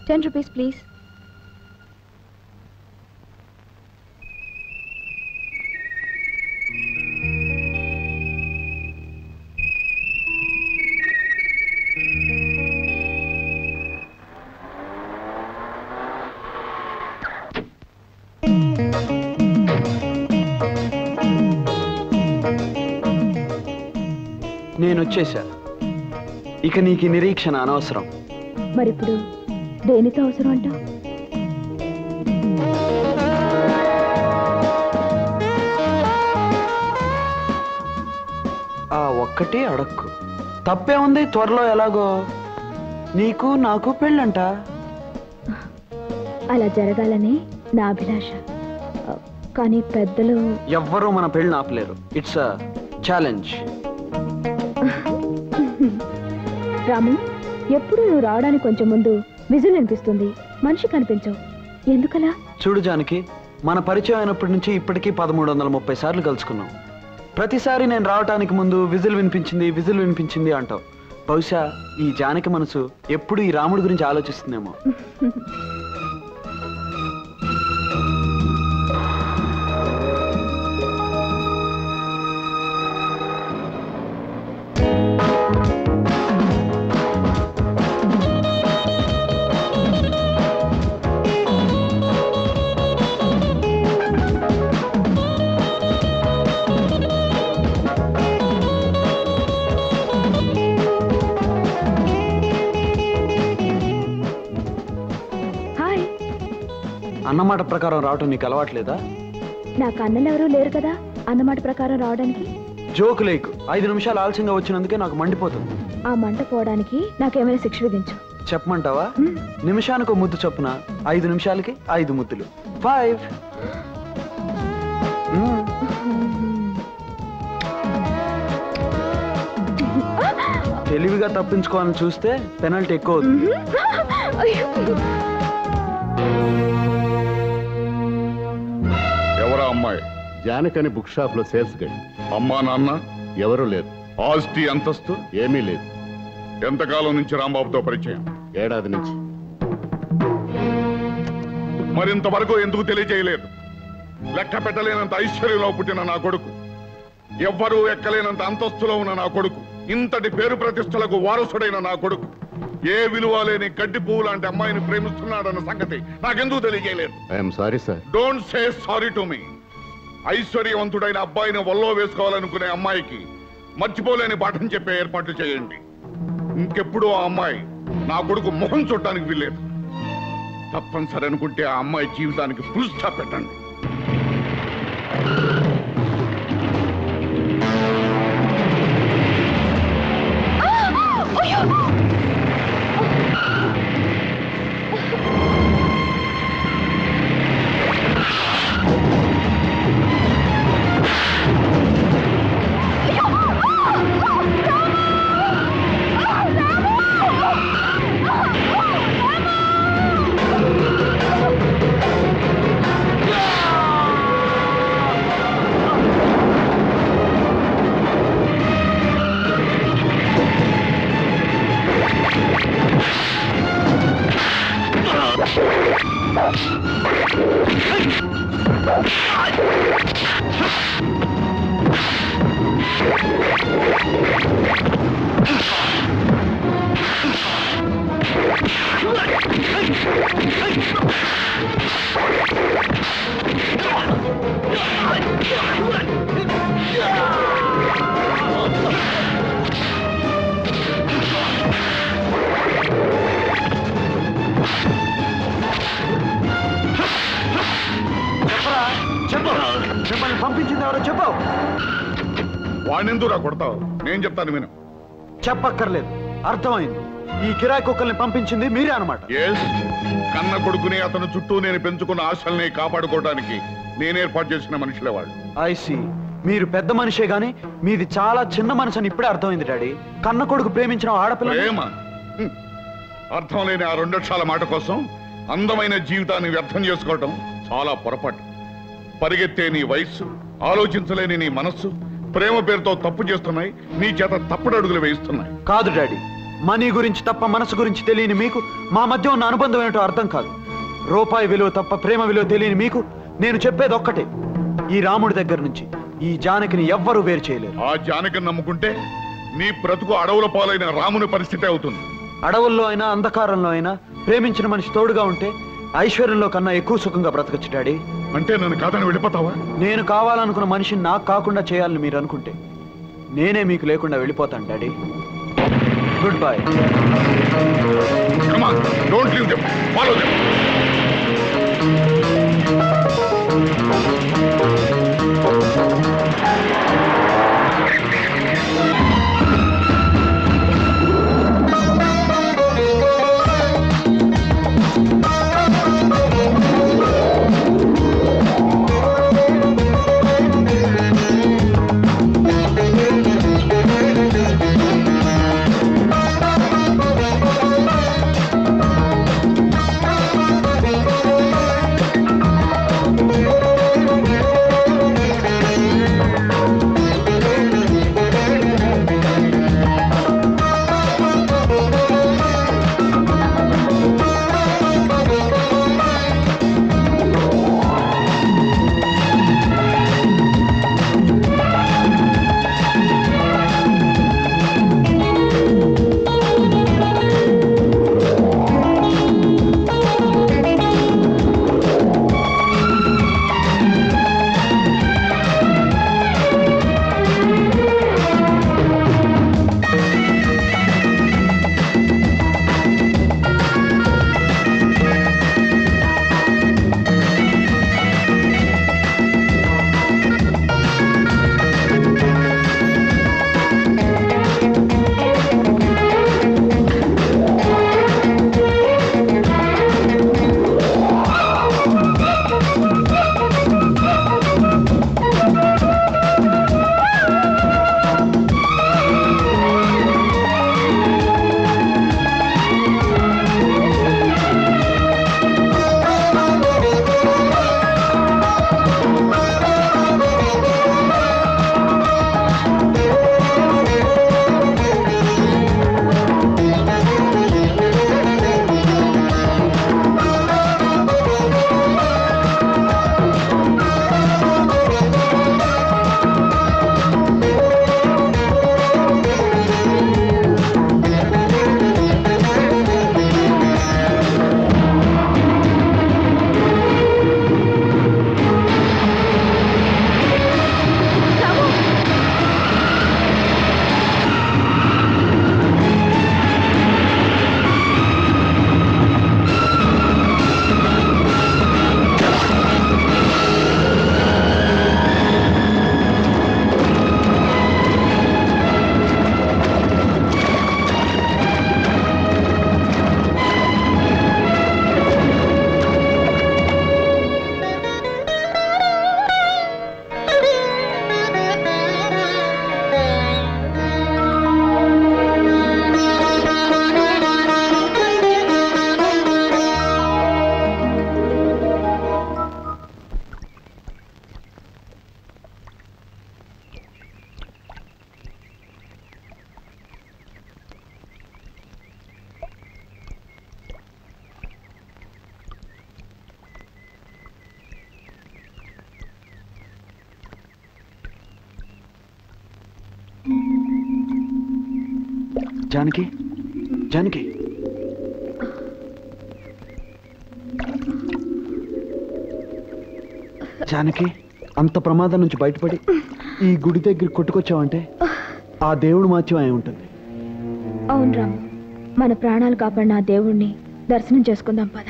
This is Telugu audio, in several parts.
10 rupees, please. నేను వచ్చేసా. ఇక నీకు నిరీక్షణ అనవసరం. మరిప్పుడు దేనితో అవసరం అంట? ఆ ఒక్కటే అడక్కు. తప్పే ఉంది. త్వరలో ఎలాగో నీకు నాకు పెళ్ళంట. అలా జరగాలని నా అభిలాష. కానీ పెద్దలు ఎవ్వరూ మన పెళ్ళి ఆపలేరు. It's a challenge. రాము, ఎప్పుడు నువ్వు రావడానికి కొంచెం ముందు విజిల్ అనిపిస్తుంది, మనిషి కనిపించవు. ఎందుకలా? చూడు జానకి, మన పరిచయం అయినప్పటి నుంచి ఇప్పటికీ 1330 సార్లు కలుసుకున్నాం. ప్రతిసారి నేను రావటానికి ముందు విజిల్ వినిపించింది అంటావు. బహుశా ఈ జానకి మనసు ఎప్పుడు ఈ రాముడి గురించి ఆలోచిస్తుందేమో. అన్నమాట ప్రకారం రావటం నీకు అలవాట్లేదా? నాకు అన్నలు ఎవరూ లేరు కదా అన్నమాట ప్రకారం రావడానికి. జోకు లేకు. 5 నిమిషాలు ఆలస్యంగా వచ్చినందుకే నాకు మండిపోతుంది. ఆ మంట పోవడానికి నాకేమైనా శిక్ష విధించు. చెప్పమంటావా? నిమిషానికి ముద్దు చొప్పున 5 నిమిషాలకి 5 ముద్దులు. 5. తెలివిగా తప్పించుకోవాలని చూస్తే పెనల్టీ ఎక్కువ అవుతుంది. ఎవరా అమ్మాయి? జానకని బుక్ షాప్ లో సేల్స్ గడి. అమ్మా నాన్న ఎవరూ లేరు. ఆస్తి అంతస్తు ఏమీ లేదు. ఎంతకాలం నుంచి రాంబాబుతో పరిచయం? ఏడాది నుంచి. మరింతవరకు ఎందుకు తెలియజేయలేదు? లెక్క పెట్టలేనంత ఐశ్వర్యంలో పుట్టిన నా కొడుకు, ఎవ్వరూ ఎక్కలేనంత అంతస్తులో ఉన్న నా కొడుకు, ఇంతటి పేరు ప్రతిష్టలకు వారసుడైన నా కొడుకు ఏ విలువ లేని గడ్డి పువ్వు లాంటి అమ్మాయిని ప్రేమిస్తున్నాడన్న సంగతి నాకెందుకు తెలియజేయలేదు? I'm sorry sir. Don't say sorry to me. ఐశ్వర్యవంతుడైన అబ్బాయిని వల్లో వేసుకోవాలనుకునే అమ్మాయికి మర్చిపోలేని పాఠం చెప్పే ఏర్పాట్లు చేయండి. ఇంకెప్పుడు ఆ అమ్మాయి నా కొడుకు ముఖం చూడటానికి వీల్లేదు. తప్పనిసరి అనుకుంటే ఆ అమ్మాయి జీవితానికి ఫుల్ స్టాప్ పెట్టండి. పంపించింది ఎవరో చెప్పు. వాణ్ణెందుకురా కొడతావు? నేను చెప్తాను విను. చెప్పక్కర్లేదు, అర్థమైంది. ఈ కిరాయి కుక్కల్ని పంపించింది మీరే అనమాట. కన్న కొడుకుని అతను చుట్టూ నేను పెంచుకున్న ఆశల్ని కాపాడుకోవడానికి నేను ఏర్పాటు చేసిన మనుషులే వాళ్ళు. ఐసి, మీరు పెద్ద మనిషే గాని మీది చాలా చిన్న మనసు అని ఇప్పుడే అర్థమైంది డాడీ. కన్న కొడుకు ప్రేమించిన ఆడపిల్ల ప్రేమ అర్థం లేని ఆ 2 అక్షరాల మాట కోసం అందమైన జీవితాన్ని వ్యర్థం చేసుకోవటం చాలా పొరపాటు. పరిగెత్తే నీ వయస్సు, ఆలోచించలేని నీ మనస్సు ప్రేమ పేరుతో తప్పు చేస్తున్నాయి, నీ చేత తప్పుడు అడుగులు వేయిస్తున్నాయి. కాదు డాడీ, మనీ గురించి తప్ప మనసు గురించి తెలియని మీకు మా మధ్య ఉన్న అనుబంధం ఏంటో అర్థం కాదు. రూపాయి విలువ తప్ప ప్రేమ విలువ తెలియని మీకు నేను చెప్పేది ఒక్కటే, ఈ రాముడి దగ్గర నుంచి ఈ జానకిని ఎవ్వరూ వేరు చేయలేరు. ఆ జానకిని నమ్ముకుంటే నీ బ్రతుకు అడవుల పాలైన రాముని పరిస్థితి అవుతుంది. అడవుల్లో అయినా అంధకారంలో అయినా ప్రేమించిన మనిషి తోడుగా ఉంటే ఐశ్వర్యంలో కన్నా ఎక్కువ సుఖంగా బ్రతకచ్చు డాడీ. అంటే నన్ను కాదని వెళ్ళిపోతావా? నేను కావాలనుకున్న మనిషిని నాకు కాకుండా చేయాలని మీరు అనుకుంటే నేనే మీకు లేకుండా వెళ్ళిపోతాను daddy. Good bye. Come on, don't leave them. Follow them. Janaki, Janaki, Janaki, అంత ప్రమాదం నుంచి బయటపడి ఈ గుడి దగ్గర కొట్టుకొచ్చావంటే ఆ దేవుడు మాత్యం అయి ఉంటుంది. అవును రాము, మన ప్రాణాలు కాపాడిన ఆ దేవుణ్ణి దర్శనం చేసుకుందాం పద.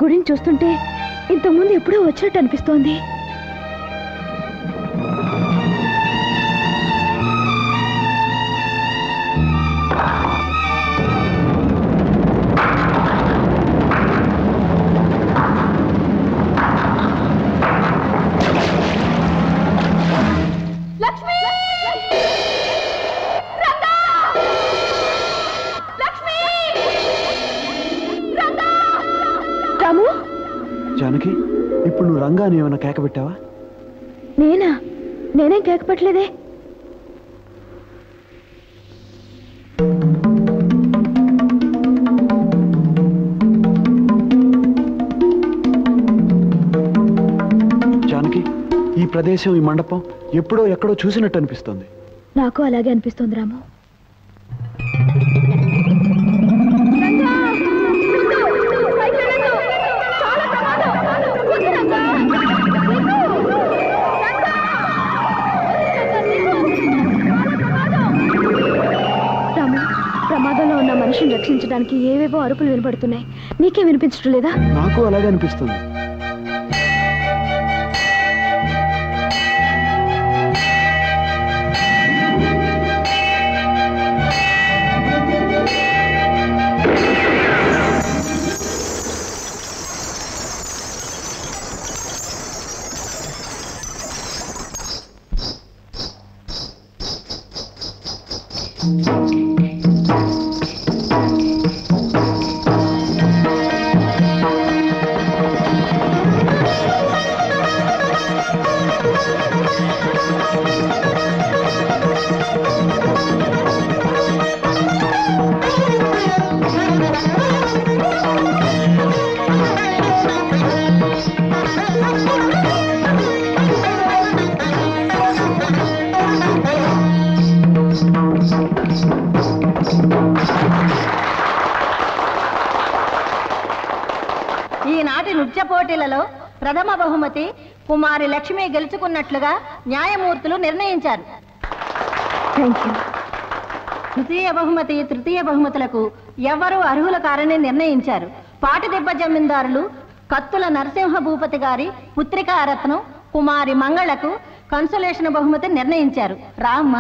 గుడిని చూస్తుంటే ఇంతకుముందు ఎప్పుడో వచ్చినట్టు అనిపిస్తోంది. జానకి, ఇప్పుడు నువ్వు రంగా అని ఏమైనా కేక పెట్టావా? నేనేం కేక పెట్టలేదే. జానకి, ఈ ప్రదేశం, ఈ మండపం ఎప్పుడో ఎక్కడో చూసినట్టు అనిపిస్తుంది. నాకు అలాగే అనిపిస్తుంది రాము. ప్రమాదంలో ఉన్న మనిషిని రక్షించడానికి ఏవేవో అరుపులు వినపడుతున్నాయి. నీకే వినిపించడం లేదా? నాకు అలాగే అనిపిస్తుంది. ఈనాటి నృత్య పోటీలలో ప్రథమ బహుమతి కుమారి లక్ష్మి గెలుచుకున్నట్లుగా న్యాయమూర్తులు నిర్ణయించారు. ద్వితీయ బహుమతి, తృతీయ బహుమతులకు ఎవరూ అర్హుల కారని నిర్ణయించారు. పాటిదెబ్బ జమీందారులు కత్తుల నరసింహ భూపతి గారి పుత్రికా రత్నం కుమారి మంగళకు కన్సలేషన్ బహుమతి నిర్ణయించారు. రామ్మ